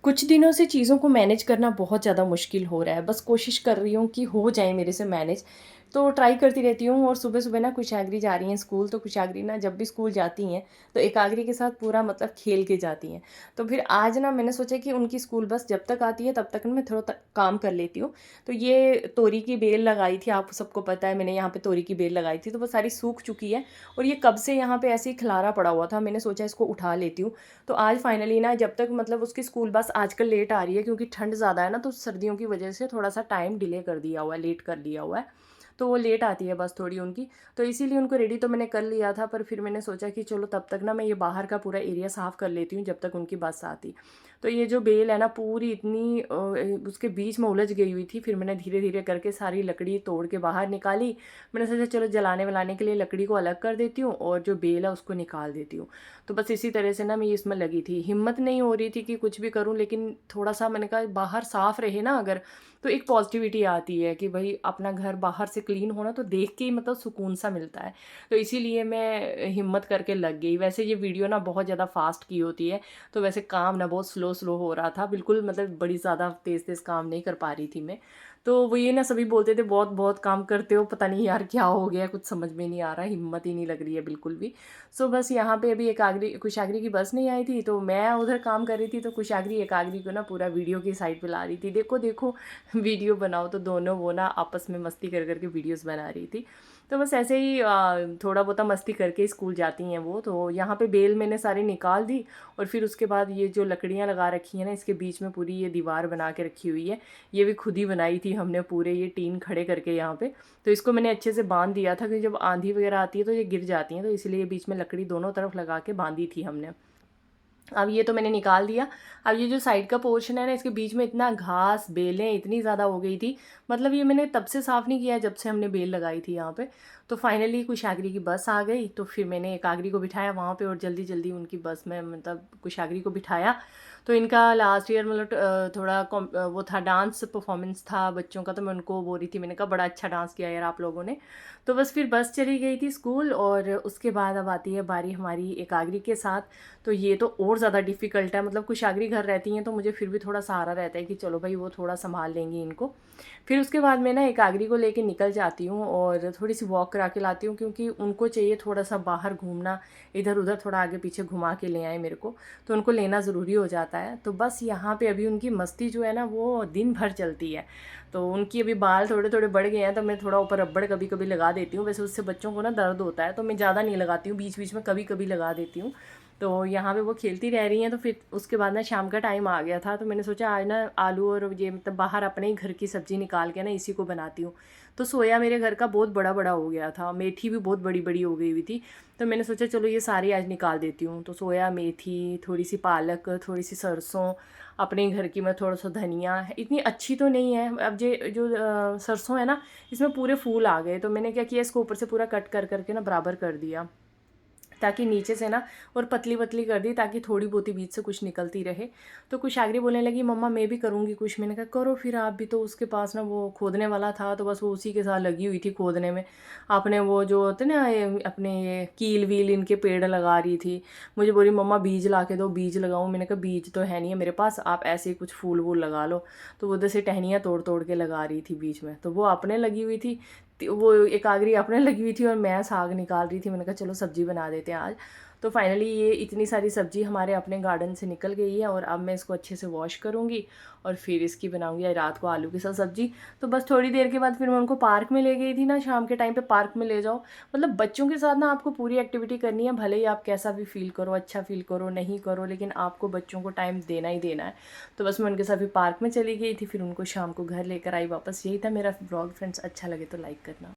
कुछ दिनों से चीज़ों को मैनेज करना बहुत ज़्यादा मुश्किल हो रहा है। बस कोशिश कर रही हूँ कि हो जाए मेरे से मैनेज। तो ट्राई करती रहती हूँ और सुबह-सुबह ना कुशाग्री जा रही हैं स्कूल, तो कुशाग्री ना जब भी स्कूल जाती हैं, तो एकाग्री के साथ पूरा मतलब खेल के जाती हैं। तो फिर आज ना मैंने सोचा कि उनकी स्कूल बस जब तक आती है तब तक ना मैं थोड़ा त काम कर लेती हूँ। तो ये तोरी की बेल लगाई थी, आप सबको पता है मैंने यहाँ पे तोरी की बेल लगाई थी, तो वो सारी सूख चुकी है और ये कब से यहाँ पे ऐसे ही खिलारा पड़ा हुआ था, मैंने सोचा इसको उठा लेती हूँ। तो आज फाइनली ना जब तक मतलब उसकी स्कूल बस आजकल लेट आ रही है क्योंकि ठंड ज़्यादा है ना, तो सर्दियों की वजह से थोड़ा-सा टाइम डिले कर दिया हुआ है, लेट कर दिया हुआ है। तो वो लेट आती है बस थोड़ी उनकी, तो इसीलिए उनको रेडी तो मैंने कर लिया था, पर फिर मैंने सोचा कि चलो तब तक ना मैं ये बाहर का पूरा एरिया साफ़ कर लेती हूँ जब तक उनकी बस आती। तो ये जो बेल है ना पूरी इतनी उसके बीच में उलझ गई हुई थी, फिर मैंने धीरे-धीरे करके सारी लकड़ी तोड़ के बाहर निकाली। मैंने सोचा चलो जलाने-वलाने के लिए लकड़ी को अलग कर देती हूँ और जो बेल है उसको निकाल देती हूँ। तो बस इसी तरह से ना मैं इसमें लगी थी। हिम्मत नहीं हो रही थी कि कुछ भी करूँ, लेकिन थोड़ा-सा मैंने कहा बाहर साफ़ रहे ना अगर, तो एक पॉज़िटिविटी आती है कि भई अपना घर बाहर से क्लीन हो ना तो देख के ही मतलब सुकून-सा मिलता है। तो इसीलिए मैं हिम्मत करके लग गई। वैसे ये वीडियो ना बहुत ज़्यादा फ़ास्ट की होती है, तो वैसे काम ना बहुत स्लो-स्लो हो रहा था। बिल्कुल मतलब बड़ी ज़्यादा तेज़-तेज़ काम नहीं कर पा रही थी मैं। तो वो ये ना सभी बोलते थे बहुत-बहुत काम करते हो, पता नहीं यार क्या हो गया, कुछ समझ में नहीं आ रहा, हिम्मत ही नहीं लग रही है बिल्कुल भी। सो बस यहाँ पे अभी एकाग्री कुशाग्री की बस नहीं आई थी, तो मैं उधर काम कर रही थी, तो कुशाग्री एकाग्री को ना पूरा वीडियो की साइड पे ला रही थी, देखो देखो वीडियो बनाओ, तो दोनों वो ना आपस में मस्ती कर कर के वीडियोस बना रही थी। तो बस ऐसे ही थोड़ा बहुत मस्ती करके स्कूल जाती हैं वो। तो यहाँ पे बेल मैंने सारी निकाल दी और फिर उसके बाद ये जो लकड़ियाँ लगा रखी हैं ना, इसके बीच में पूरी ये दीवार बना के रखी हुई है। ये भी खुद ही बनाई थी हमने, पूरे ये टीन खड़े करके यहाँ पे। तो इसको मैंने अच्छे से बांध दिया था कि जब आंधी वगैरह आती है तो ये गिर जाती हैं, तो इसलिए बीच में लकड़ी दोनों तरफ लगा के बांधी थी हमने। अब ये तो मैंने निकाल दिया। अब ये जो साइड का पोर्शन है ना, इसके बीच में इतना घास, बेलें इतनी ज़्यादा हो गई थी, मतलब ये मैंने तब से साफ़ नहीं किया है जब से हमने बेल लगाई थी यहाँ पे। तो फाइनली कुशाग्री की बस आ गई, तो फिर मैंने एकाग्री को बिठाया वहाँ पे और जल्दी-जल्दी उनकी बस में मतलब कुशाग्री को बिठाया। तो इनका लास्ट ईयर मतलब थोड़ा वो था, डांस परफॉर्मेंस था बच्चों का, तो मैं उनको बोल रही थी, मैंने कहा बड़ा अच्छा डांस किया यार आप लोगों ने। तो बस फिर बस चली गई थी स्कूल और उसके बाद अब आती है बारी हमारी एकाग्री के साथ। तो ये तो और ज़्यादा डिफ़िकल्ट है, मतलब कुशाग्री घर रहती हैं तो मुझे फिर भी थोड़ा सहारा रहता है कि चलो भाई वो थोड़ा सँभाल लेंगी इनको। फिर उसके बाद मैं ना एकाग्री को लेके निकल जाती हूँ और थोड़ी-सी वॉक करा के लाती हूँ, क्योंकि उनको चाहिए थोड़ा-सा बाहर घूमना, इधर-उधर थोड़ा आगे-पीछे घुमा के ले आएँ मेरे को, तो उनको लेना ज़रूरी हो जाता है। तो बस यहाँ पे अभी उनकी मस्ती जो है ना वो दिन भर चलती है। तो उनकी अभी बाल थोड़े-थोड़े बढ़ गए हैं, तो मैं थोड़ा ऊपर रबड़ कभी-कभी लगा देती हूँ। वैसे उससे बच्चों को ना दर्द होता है, तो मैं ज़्यादा नहीं लगाती हूँ, बीच-बीच में कभी-कभी लगा देती हूँ। तो यहाँ पे वो खेलती रह रही हैं, तो फिर उसके बाद ना शाम का टाइम आ गया था, तो मैंने सोचा आज ना आलू और ये मतलब बाहर अपने ही घर की सब्ज़ी निकाल के ना इसी को बनाती हूँ। तो सोया मेरे घर का बहुत बड़ा-बड़ा हो गया था, मेथी भी बहुत बड़ी-बड़ी हो गई हुई थी, तो मैंने सोचा चलो ये सारी आज निकाल देती हूँ। तो सोया, मेथी, थोड़ी-सी पालक, थोड़ी-सी सरसों, अपने ही घर की मैं थोड़ा-सा धनिया, इतनी अच्छी तो नहीं है, अब ये जो सरसों है ना, इसमें पूरे फूल आ गए, तो मैंने क्या किया, इसको ऊपर से पूरा कट कर कर के ना बराबर कर दिया। ताकि नीचे से ना और पतली-पतली कर दी ताकि थोड़ी बहुत ही बीच से कुछ निकलती रहे। तो कुशाग्री बोलने लगी मम्मा मैं भी करूँगी कुछ। मैंने कहा करो फिर आप भी, तो उसके पास ना वो खोदने वाला था, तो बस वो उसी के साथ लगी हुई थी खोदने में। आपने वो जो होते ना ये अपने ये कील-वील इनके पेड़ लगा रही थी। मुझे बोली मम्मा बीज ला के दो, बीज लगाऊँ? मैंने कहा बीज तो है नहीं है मेरे पास, आप ऐसे ही कुछ फूल-वूल लगा लो। तो वो उधर से टहनियाँ तोड़-तोड़ के लगा रही थी बीच में। तो वो अपने लगी हुई थी, वो एकाग्री अपने लगी हुई थी और मैं साग निकाल रही थी। मैंने कहा चलो सब्ज़ी बना देते हैं आज। तो फाइनली ये इतनी सारी सब्ज़ी हमारे अपने गार्डन से निकल गई है और अब मैं इसको अच्छे से वॉश करूँगी और फिर इसकी बनाऊँगी आज रात को आलू के साथ सब्ज़ी। तो बस थोड़ी देर के बाद फिर मैं उनको पार्क में ले गई थी ना, शाम के टाइम पे पार्क में ले जाओ, मतलब बच्चों के साथ ना आपको पूरी एक्टिविटी करनी है, भले ही आप कैसा भी फ़ील करो, अच्छा फ़ील करो, नहीं करो, लेकिन आपको बच्चों को टाइम देना ही देना है। तो बस मैं उनके साथ फिर पार्क में चली गई थी, फिर उनको शाम को घर लेकर आई वापस। यही था मेरा व्लॉग फ्रेंड्स, अच्छा लगे तो लाइक करना।